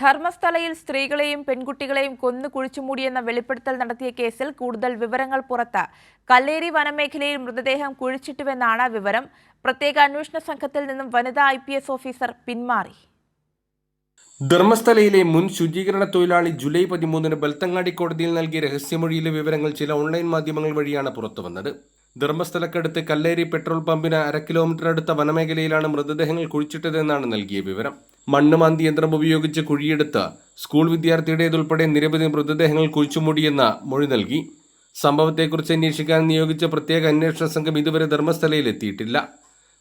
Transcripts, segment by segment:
ധർമ്മസ്ഥലയിൽ സ്ത്രീകളെയും പെൺകുട്ടികളെയും കൊന്നു കുഴിച്ചുമൂടിയെന്ന വെളിപ്പെടുത്തൽ നടത്തിയ കേസിൽ കൂടുതൽ വിവരങ്ങൾ പുറത്ത്. കല്ലേരി വനമേഖലയിൽ മൃതദേഹം കുഴിച്ചിട്ടുവെന്നാണ് വിവരം. പ്രത്യേക അന്വേഷണ സംഘത്തിൽ നിന്നും വനിതാ IPS ഓഫീസർ പിന്മാറി. ധർമ്മസ്ഥലയിലെ മുൻ ശുചീകരണ തൊഴിലാളി ജൂലൈ 13-ന് ബെൽത്തങ്ങാടി കോടതിയിൽ നൽകിയ രഹസ്യമൊഴിയിലെ വിവരങ്ങൾ ചില ഓൺലൈൻ മാധ്യമങ്ങൾ വഴിയാണ് പുറത്തുവന്നത്. ധർമ്മസ്ഥലക്കടുത്ത് കല്ലേരി പെട്രോൾ പമ്പിന് 1/2 കിലോമീറ്റർ അടുത്ത വനമേഖലയിലാണ് മൃതദേഹങ്ങൾ കുഴിച്ചിട്ടതെന്നാണ് നൽകിയ വിവരം. മണ്ണുമാന്തി യന്ത്രം ഉപയോഗിച്ച് കുഴിയെടുത്ത് സ്കൂൾ വിദ്യാർത്ഥിയുടേതുൾപ്പെടെ നിരവധി മൃതദേഹങ്ങൾ കുഴിച്ചുമൂടിയെന്ന മൊഴി നൽകി. സംഭവത്തെക്കുറിച്ച് അന്വേഷിക്കാൻ നിയോഗിച്ച പ്രത്യേക അന്വേഷണ സംഘം ഇതുവരെ ധർമ്മസ്ഥലയിൽ എത്തിയിട്ടില്ല.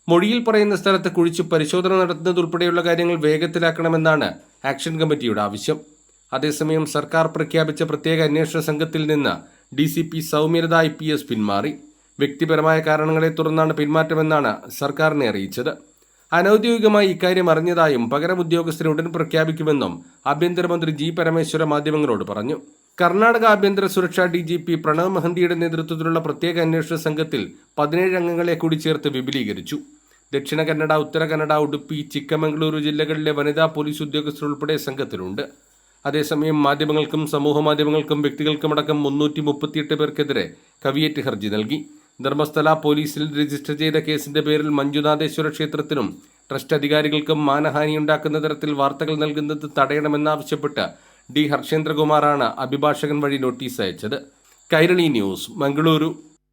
മൊഴിയിൽ പറയുന്ന സ്ഥലത്ത് കുഴിച്ച് പരിശോധന നടത്തുന്നതുൾപ്പെടെയുള്ള കാര്യങ്ങൾ വേഗത്തിലാക്കണമെന്നാണ് ആക്ഷൻ കമ്മിറ്റിയുടെ ആവശ്യം. അതേസമയം സർക്കാർ പ്രഖ്യാപിച്ച പ്രത്യേക അന്വേഷണ സംഘത്തിൽ നിന്ന് DCP സൗമ്യലത IPS പിന്മാറി. വ്യക്തിപരമായ കാരണങ്ങളെ തുടർന്നാണ് പിന്മാറ്റമെന്നാണ് സർക്കാരിനെ അറിയിച്ചത്. അനൌദ്യോഗികമായി ഇക്കാര്യം അറിഞ്ഞതായും പകരം ഉദ്യോഗസ്ഥരെ ഉടൻ പ്രഖ്യാപിക്കുമെന്നും ആഭ്യന്തരമന്ത്രി G. പരമേശ്വര മാധ്യമങ്ങളോട് പറഞ്ഞു. കർണാടക ആഭ്യന്തര സുരക്ഷാ DGP പ്രണവ് മഹന്തിയുടെ നേതൃത്വത്തിലുള്ള പ്രത്യേക അന്വേഷണ സംഘത്തിൽ 17 അംഗങ്ങളെ കൂടി ചേർത്ത് വിപുലീകരിച്ചു. ദക്ഷിണ കന്നഡ, ഉത്തര കന്നഡ, ഉടുപ്പി, ചിക്കമംഗളൂരു ജില്ലകളിലെ വനിതാ പോലീസ് ഉദ്യോഗസ്ഥരുൾപ്പെടെ സംഘത്തിലുണ്ട്. അതേസമയം മാധ്യമങ്ങൾക്കും സമൂഹ മാധ്യമങ്ങൾക്കും വ്യക്തികൾക്കുമടക്കം 338 പേർക്കെതിരെ കവിയേറ്റ് ഹർജി നൽകി. ധർമ്മസ്ഥല പോലീസിൽ രജിസ്റ്റർ ചെയ്ത കേസിന്റെ പേരിൽ മഞ്ജുനാഥേശ്വര ക്ഷേത്രത്തിനും ട്രസ്റ്റ് അധികാരികൾക്കും മാനഹാനിയുണ്ടാക്കുന്ന തരത്തിൽ വാർത്തകൾ നൽകുന്നത് തടയണമെന്നാവശ്യപ്പെട്ട് D. ഹർഷേന്ദ്രകുമാറാണ് അഭിഭാഷകൻ വഴി നോട്ടീസ് അയച്ചത്. കൈരളി ന്യൂസ്, മംഗളൂരു.